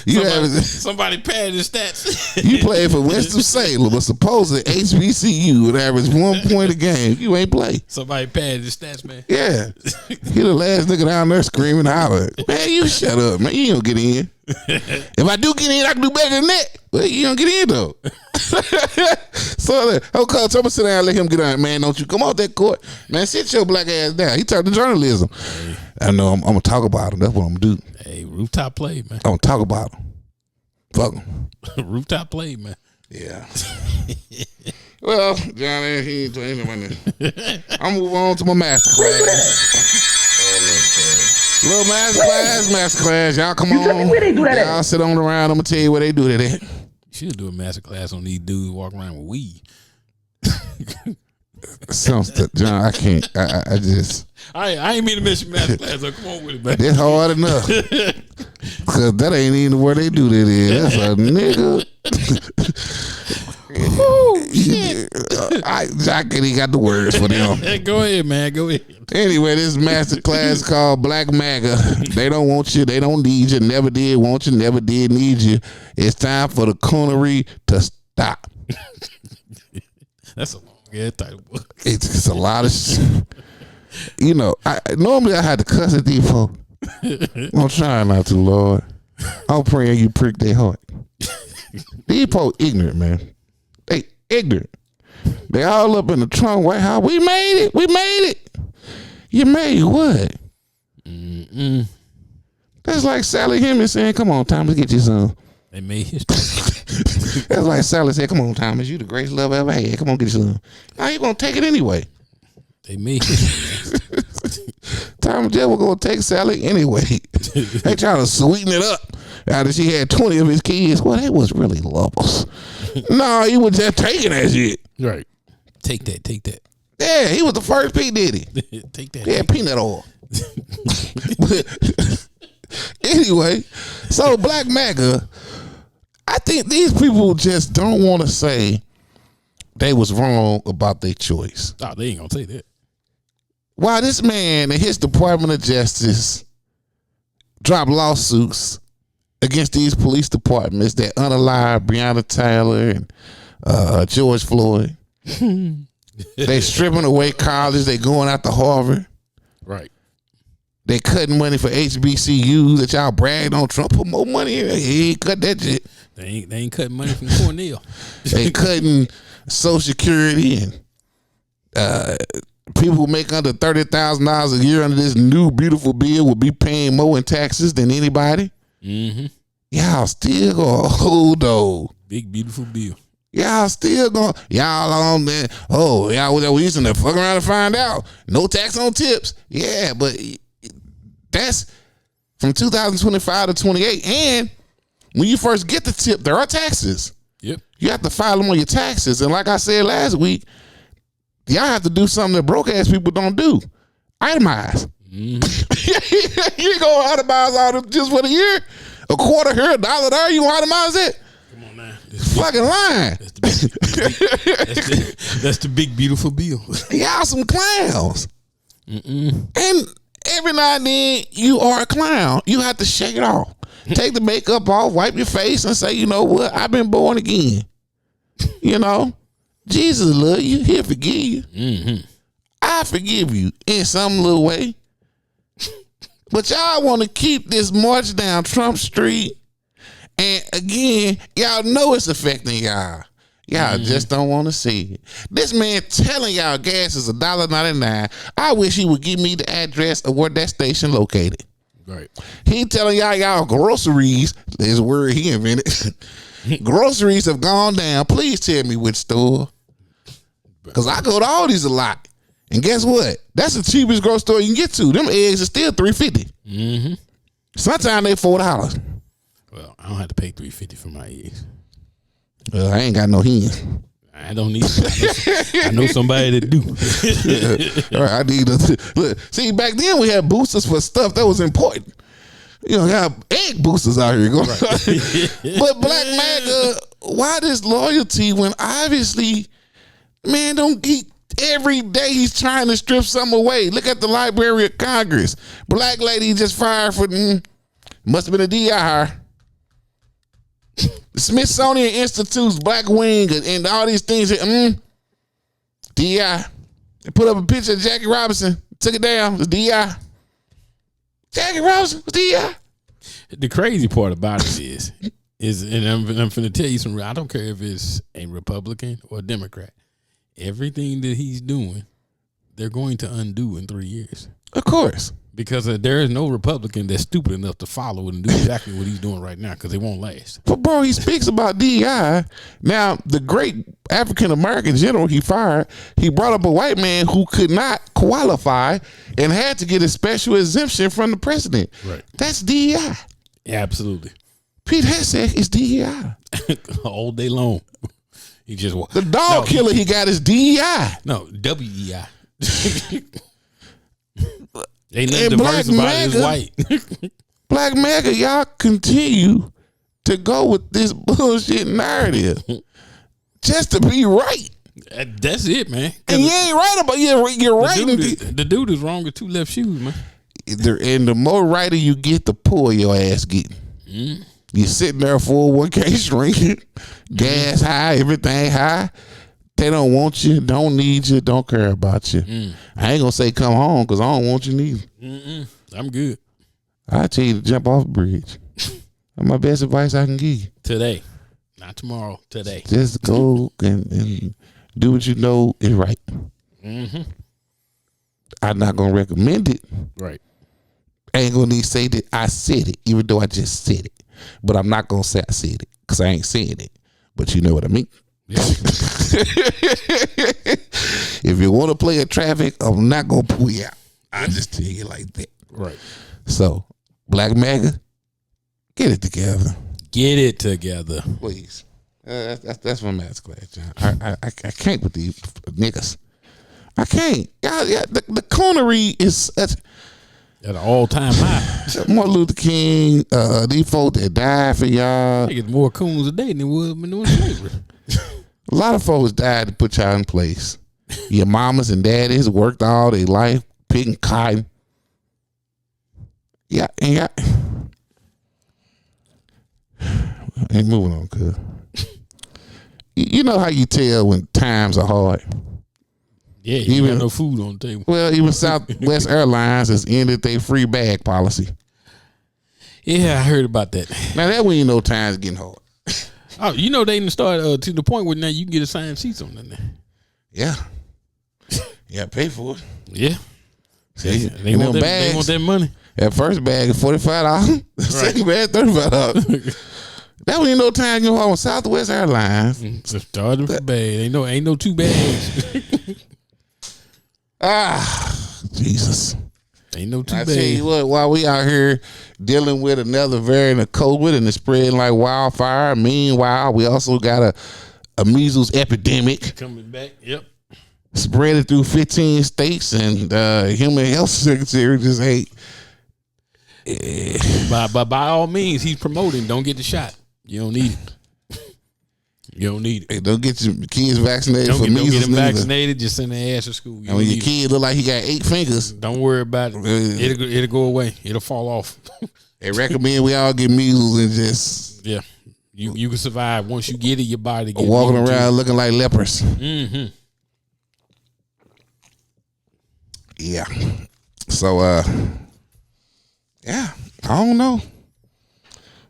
Speaker 2: Somebody padded his stats.
Speaker 1: You played for Winston-Salem, but supposedly HBCU would average 1 point a game. You ain't play.
Speaker 2: Somebody padded his stats, man.
Speaker 1: Yeah. He the last nigga down there screaming hollering. Man, you shut up, man. You don't get in. If I do get in, I can do better than that. Well, you don't get in, though. So, okay, tell me sit down and let him get on. Man, don't you come off that court. Man, sit your black ass down. He turned to journalism. Hey. I know I'm going to talk about him. That's what I'm going to do.
Speaker 2: Hey, rooftop play, man.
Speaker 1: I'm going to talk about him. Fuck him.
Speaker 2: Rooftop play, man.
Speaker 1: Yeah. Well, Johnny, he ain't doing anything. I'm move on to my master class. Little master class. Y'all come on.
Speaker 3: Where they do that
Speaker 1: Y'all sit on around. I'm going to tell you where they do that at.
Speaker 2: You should do a master class on these dudes walking around with weed.
Speaker 1: John, I can't. I just.
Speaker 2: I ain't mean to mention master class, so come on with it, man.
Speaker 1: That's hard enough. Because that ain't even where they do that is. That's a nigga. Oh, shit. I can't even got the words for them.
Speaker 2: Go ahead, man. Go ahead.
Speaker 1: Anyway, this master class called Black MAGA. They don't want you. They don't need you. Never did want you. Never did need you. It's time for the coonery to stop.
Speaker 2: That's a long ass title.
Speaker 1: It's a lot of you know, normally I had to cuss at these folks. I'm trying not to, Lord. I'm praying you prick their heart. These folks ignorant, man. They ignorant. They all up in the Trump White House. We made it. We made it. You made what?
Speaker 2: Mm-mm.
Speaker 1: That's like Sally Hemmings saying, come on, Thomas, get you some.
Speaker 2: They made history.
Speaker 1: That's like Sally said, come on, Thomas, you the greatest love I ever had. Come on, get you some. Now you going to take it anyway.
Speaker 2: They made history.
Speaker 1: Thomas Jeff was going to take Sally anyway. They trying to sweeten it up. After she had 20 of his kids. Well, they was really lovers. No, he was just taking that shit.
Speaker 2: Right. Take that. Take that.
Speaker 1: Yeah, he was the first P. Diddy.
Speaker 2: Take that.
Speaker 1: Yeah, peanut oil. Anyway, so Black MAGA, I think these people just don't want to say they was wrong about their choice.
Speaker 2: Oh, they ain't gonna say that.
Speaker 1: Why this man and his Department of Justice dropped lawsuits against these police departments that unalive Breonna Taylor and George Floyd. They stripping away college. They going out to Harvard.
Speaker 2: Right.
Speaker 1: They cutting money for HBCUs that y'all bragged on. Trump put more money in. He ain't cut that shit.
Speaker 2: They ain't cutting money from Cornell.
Speaker 1: They cutting Social Security and people who make under $30,000 a year under this new beautiful bill will be paying more in taxes than anybody.
Speaker 2: Mm-hmm.
Speaker 1: Y'all still gonna hold though.
Speaker 2: Big beautiful bill.
Speaker 1: Y'all still gonna on there. Oh, y'all we used to fuck around and find out. No tax on tips. Yeah, but that's from 2025 to 28. And when you first get the tip, there are taxes.
Speaker 2: Yep. You
Speaker 1: have to file them on your taxes. And like I said last week, y'all have to do something that broke ass people don't do. Itemize. Mm-hmm. You ain't gonna itemize all this just for the year. A quarter here, $1 there. You gonna itemize it? Come on now. Fucking lying.
Speaker 2: That's the big beautiful bill.
Speaker 1: Y'all some clowns. And every now and then you are a clown. You have to shake it off. Take the makeup off, wipe your face, and say, you know what? I've been born again. You know, Jesus love you. He'll forgive you. Mm-hmm. I forgive you in some little way. But y'all want to keep this march down Trump Street. And again, y'all know it's affecting y'all. Y'all just don't want to see it. This man telling y'all gas is $1.99. I wish he would give me the address of where that station located.
Speaker 2: Right.
Speaker 1: He telling y'all groceries, there's a word he invented. Groceries have gone down. Please tell me which store. Because I go to Aldi's a lot. And guess what? That's the cheapest grocery store you can get to. Them eggs are still $3.50. Mm-hmm. Sometimes they $4.
Speaker 2: Well, I don't have to pay $3.50 for my eggs.
Speaker 1: I ain't got no hens.
Speaker 2: I don't need. I know somebody that do.
Speaker 1: All right, I need to look. See, back then we had boosters for stuff that was important. You know, got egg boosters out here. Right. But Black MAGA, why this loyalty when obviously, man, don't eat. Every day he's trying to strip something away. Look at the Library of Congress. Black lady just fired for must have been a DI hire. Smithsonian Institute's Black Wing and all these things. DI. They put up a picture of Jackie Robinson. Took it down. It's DI. Jackie Robinson was DI.
Speaker 2: The crazy part about it is, and I'm finna tell you something. I don't care if it's a Republican or a Democrat. Everything that he's doing, they're going to undo in 3 years.
Speaker 1: Of course.
Speaker 2: Because there is no Republican that's stupid enough to follow and do exactly what he's doing right now, because it won't last.
Speaker 1: But, bro, he speaks about DEI. Now, the great African-American general he fired, he brought up a white man who could not qualify and had to get a special exemption from the president.
Speaker 2: Right.
Speaker 1: That's DEI.
Speaker 2: Absolutely.
Speaker 1: Pete Hegseth is DEI.
Speaker 2: All day long. He just
Speaker 1: The dog killer he got is DEI.
Speaker 2: No, WEI. Ain't nothing
Speaker 1: And
Speaker 2: diverse about it. It's white.
Speaker 1: Black MAGA, y'all continue to go with this bullshit narrative just to be right.
Speaker 2: That's it, man.
Speaker 1: And you ain't right about you're right.
Speaker 2: The dude is wrong with two left shoes, man.
Speaker 1: And the more righter you get, the poorer your ass getting. You're sitting there 401k shrinking, gas high, everything high. They don't want you, don't need you, don't care about you. I ain't gonna say come home because I don't want you neither.
Speaker 2: I'm good.
Speaker 1: I tell you to jump off a bridge. That's my best advice I can give you.
Speaker 2: Today, not tomorrow. Today,
Speaker 1: just go and do what you know is right. I'm not gonna recommend it.
Speaker 2: Right.
Speaker 1: I ain't gonna need to say that I said it, even though I just said it. But I'm not gonna say I said it because I ain't saying it. But you know what I mean.
Speaker 2: Yeah.
Speaker 1: If you want to play a traffic, I'm not gonna pull you out. I just tell you like that.
Speaker 2: Right.
Speaker 1: So, Black MAGA, get it together.
Speaker 2: Get it together,
Speaker 1: please. That's my maths class, John. I can't with these niggas. I can't. The coonery is at
Speaker 2: an all-time high.
Speaker 1: Martin Luther King, these folks that died for y'all.
Speaker 2: I get more coons a day than there was when doing slavery.
Speaker 1: A lot of folks died to put y'all in place. Your mamas and daddies worked all their life picking cotton. Yeah, and ain't moving on, cuz. You know how you tell when times are hard.
Speaker 2: Yeah, you got no food on the table.
Speaker 1: Well, even Southwest Airlines has ended their free bag policy.
Speaker 2: Yeah, I heard about that.
Speaker 1: Now that when you know times getting hard.
Speaker 2: Oh, you know they didn't start to the point where now you can get assigned seats on there.
Speaker 1: Yeah. Yeah, pay for it.
Speaker 2: Yeah.
Speaker 1: See,
Speaker 2: they want that money.
Speaker 1: That first bag is $45. The second bag $35. That when you know time you on Southwest Airlines.
Speaker 2: Started for bag. Ain't no two bags.
Speaker 1: Jesus.
Speaker 2: Ain't no two
Speaker 1: I
Speaker 2: bags.
Speaker 1: tell you what, while we out here dealing with another variant of COVID and it's spreading like wildfire, meanwhile, we also got a measles epidemic
Speaker 2: coming back. Yep.
Speaker 1: Spread through 15 states, and Human Health Secretary just ain't.
Speaker 2: By all means, he's promoting. Don't get the shot. You don't need it. You don't need it.
Speaker 1: Hey, don't get your kids vaccinated
Speaker 2: don't
Speaker 1: for measles.
Speaker 2: Don't get them vaccinated. Just send their ass to school.
Speaker 1: And when your kid look like he got 8 fingers,
Speaker 2: don't worry about it. It'll go away. It'll fall off.
Speaker 1: They recommend we all get measles and just
Speaker 2: you can survive once you get it. Your body gets
Speaker 1: walking around looking like lepers. Yeah. So yeah, I don't know.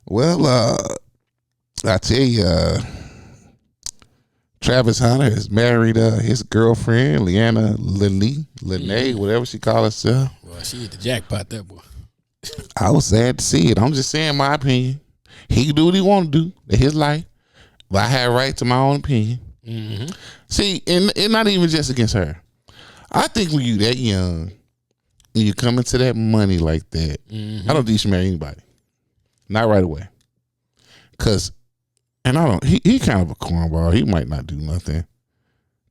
Speaker 1: Well, I tell you, Travis Hunter has married his girlfriend, Leanna Lene, whatever she calls herself.
Speaker 2: Well, she hit the jackpot, that boy.
Speaker 1: I was sad to see it. I'm just saying my opinion. He can do what he want to do. That's his life. But I have right to my own opinion. See, and not even just against her. I think when you that young and you come into that money like that, I don't think you should marry anybody. Not right away. Cause, and I don't, he kind of a cornball. He might not do nothing.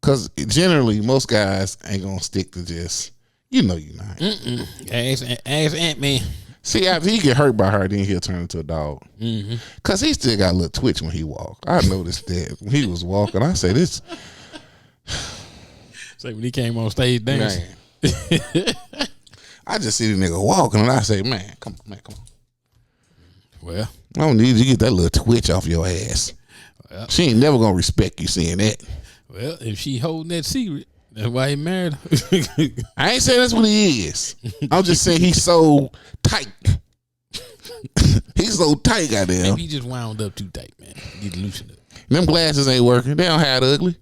Speaker 1: Cause generally most guys ain't gonna stick to just, you're not.
Speaker 2: Ask Ant-Man.
Speaker 1: See, after he get hurt by her, then he'll turn into a dog. Cause he still got a little twitch when he walk. I noticed that when he was walking. I say this.
Speaker 2: Say when he came on stage dancing.
Speaker 1: I just see the nigga walking and I say, man, come on.
Speaker 2: Well,
Speaker 1: I don't need you to get that little twitch off your ass. Well, she ain't never gonna respect you saying that.
Speaker 2: Well, if she holding that secret, that's why he married her.
Speaker 1: I ain't saying that's what he is. I'm just saying he's so tight. He's so tight, goddamn.
Speaker 2: Maybe he just wound up too tight, man. He need to loosen it.
Speaker 1: Them glasses ain't working. They don't hide ugly.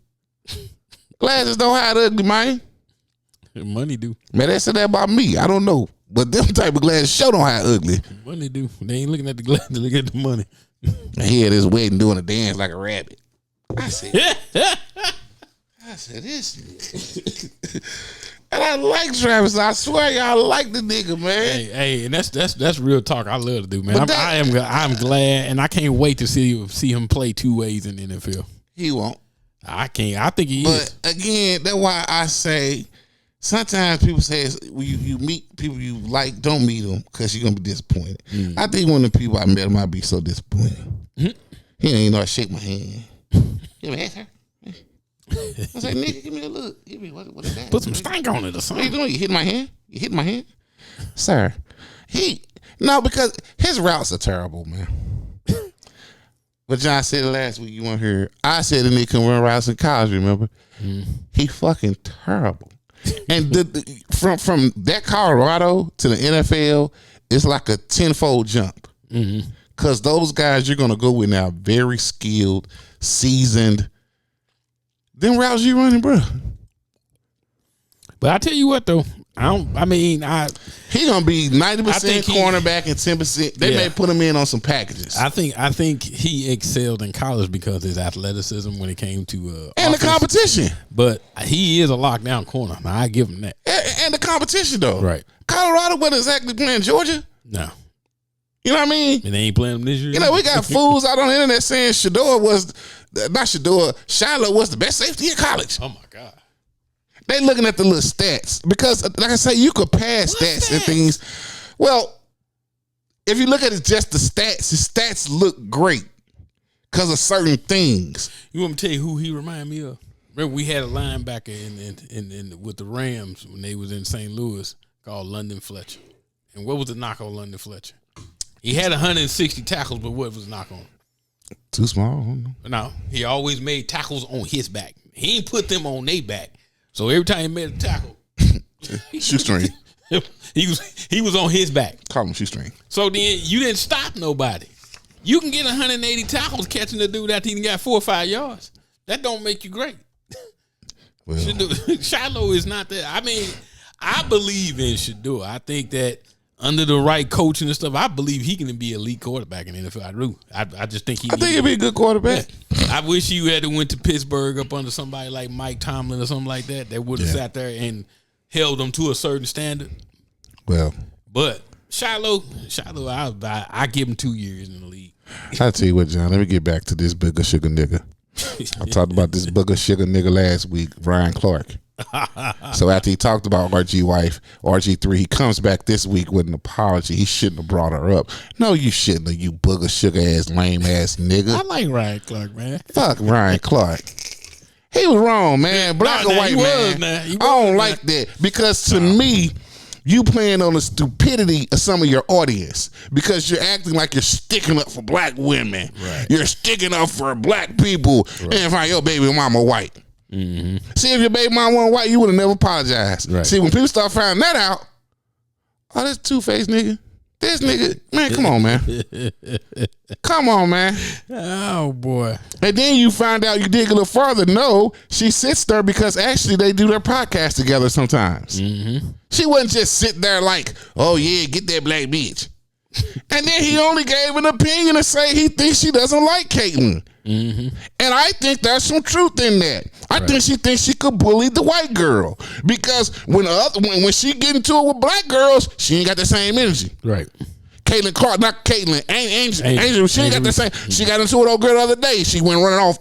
Speaker 1: Glasses don't hide ugly, man.
Speaker 2: Money do.
Speaker 1: Man, they said that about me. I don't know. But them type of glasses sure don't hide ugly.
Speaker 2: Money do. They ain't looking at the glass, they look at the money.
Speaker 1: And he at his wedding doing a dance like a rabbit. I said, this nigga. And I like Travis. I swear y'all like the nigga, man.
Speaker 2: Hey, and that's real talk. I love to do, man. I'm glad, and I can't wait to see him play 2 ways in the NFL.
Speaker 1: He won't.
Speaker 2: I can't. I think he is.
Speaker 1: But again, that's why I say sometimes people say you meet people you like, don't meet them because you're gonna be disappointed. I think one of the people I met him, I'd be so disappointed. He ain't know how to shake my hand. Give me a hand, sir. I said, nigga, give me a look. Give me what is that?
Speaker 2: Put some stank on it or something.
Speaker 1: What you doing? You hit my hand? You hit my hand? Sir. Because his routes are terrible, man. But John said it last week, you weren't here. I said the nigga can run routes in college, remember? He fucking terrible. And from that Colorado to the NFL, it's like a 10-fold jump. Because those guys you're going to go with now very skilled, seasoned. Them routes you running, bro.
Speaker 2: But I tell you what, though, he gonna
Speaker 1: be 90% cornerback and 10%. They may put him in on some packages.
Speaker 2: I think he excelled in college because of his athleticism when it came to
Speaker 1: and
Speaker 2: offense.
Speaker 1: The competition.
Speaker 2: But he is a lockdown corner. Now, I give him that.
Speaker 1: And the competition, though.
Speaker 2: Right.
Speaker 1: Colorado wasn't exactly playing Georgia.
Speaker 2: No.
Speaker 1: You know what I mean?
Speaker 2: And they ain't playing them this year.
Speaker 1: You know, we got fools out on the internet saying Shiloh was the best safety in college.
Speaker 2: Oh, my God.
Speaker 1: They looking at the little stats. Because, like I say, you could pass stats and things. Well, if you look at it just the stats look great because of certain things.
Speaker 2: You want me to tell you who he remind me of? Remember, we had a linebacker in with the Rams when they was in St. Louis called London Fletcher. And what was the knock on London Fletcher? He had 160 tackles, but what was the knock on?
Speaker 1: Too small.
Speaker 2: No, he always made tackles on his back. He ain't put them on their back. So every time he made a tackle,
Speaker 1: shoestring.
Speaker 2: he was on his back.
Speaker 1: Call him shoestring.
Speaker 2: So then you didn't stop nobody. You can get 180 tackles catching the dude after he got 4 or 5 yards. That don't make you great. Well, Shiloh is not that. I mean, I believe in Shador. I think that under the right coaching and stuff, I believe he can be an elite quarterback in the NFL. I do. I just think
Speaker 1: I think he'd be a good quarterback.
Speaker 2: Yeah. I wish he had went to Pittsburgh up under somebody like Mike Tomlin or something like that. That would have sat there and held them to a certain standard.
Speaker 1: Well,
Speaker 2: but Shiloh, I give him 2 years in the league.
Speaker 1: I'll tell you what, John. Let me get back to this booger sugar nigga. I talked about this booger sugar nigga last week, Brian Clark. So after he talked about RG wife, RG3, he comes back this week with an apology. He shouldn't have brought her up. No, you shouldn't have, you booger sugar ass, lame ass nigga.
Speaker 2: I like Ryan Clark, man.
Speaker 1: Fuck Ryan Clark. He was wrong, man. Black or white, man. I don't like that because to me, you playing on the stupidity of some of your audience because you're acting like you're sticking up for black women.
Speaker 2: Right.
Speaker 1: You're sticking up for black people and find your baby mama white.
Speaker 2: Mm-hmm.
Speaker 1: See, if your baby mama wasn't white, you would have never apologized.
Speaker 2: Right.
Speaker 1: See, when people start finding that out, oh, this two-faced nigga. This nigga, man, come on, man. Come on, man.
Speaker 2: Oh, boy.
Speaker 1: And then you find out, you dig a little further. No, she sits there because actually they do their podcast together sometimes.
Speaker 2: Mm-hmm.
Speaker 1: She wasn't just sitting there like, oh, yeah, get that black bitch. And then he only gave an opinion to say he thinks she doesn't like Caitlyn.
Speaker 2: Mm-hmm.
Speaker 1: And I think there's some truth in that. I think she thinks she could bully the white girl because when she get into it with black girls, she ain't got the same energy.
Speaker 2: Right.
Speaker 1: Caitlyn Clark, not Caitlyn, Angel. She ain't got the same. She got into it with old girl the other day. She went running off.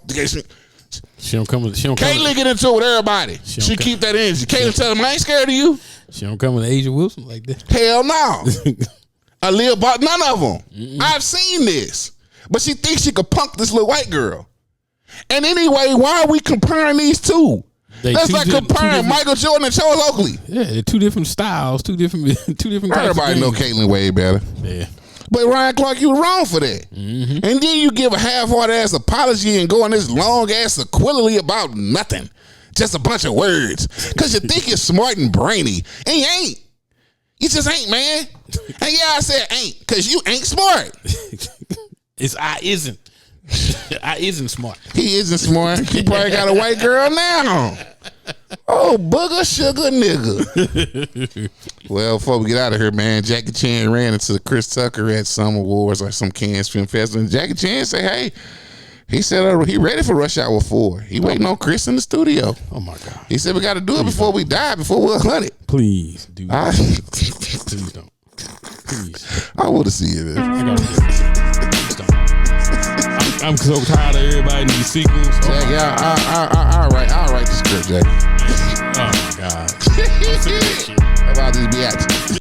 Speaker 2: She don't come with.
Speaker 1: Caitlyn get into it with everybody. She keep that energy. Caitlyn tell him, I ain't scared of you.
Speaker 2: She don't come with Asia Wilson like that.
Speaker 1: Hell no. Aaliyah Bart, none of them. Mm-mm. I've seen this. But she thinks she could punk this little white girl. And anyway, why are we comparing these two? That's like comparing Michael Jordan and Charles Oakley.
Speaker 2: Yeah, they're two different styles, two different
Speaker 1: Everybody know Caitlyn way better.
Speaker 2: Yeah.
Speaker 1: But Ryan Clark, you were wrong for that. And then you give a half-hearted ass apology and go on this long ass sequelae about nothing. Just a bunch of words. Because you think you're smart and brainy. And you ain't. You just ain't, man. And yeah, I said ain't. Because you ain't smart.
Speaker 2: I isn't. I isn't smart.
Speaker 1: He isn't smart. He probably got a white girl now. Oh, booger sugar nigga. Well, before we get out of here, man, Jackie Chan ran into Chris Tucker at some awards or some Cannes Film Festival. And Jackie Chan said, hey, he said he ready for Rush Hour 4. He waiting on Chris in the studio.
Speaker 2: Oh, my God.
Speaker 1: He said we got to do it before we die, before we're 100.
Speaker 2: Please do that. Please don't. Please.
Speaker 1: I want to see it.
Speaker 2: Please don't. I'm so tired of everybody in these sequels.
Speaker 1: Jackie, I'll write the script, Jackie.
Speaker 2: Oh, my God. I'm sick of that shit.
Speaker 1: About these biatches.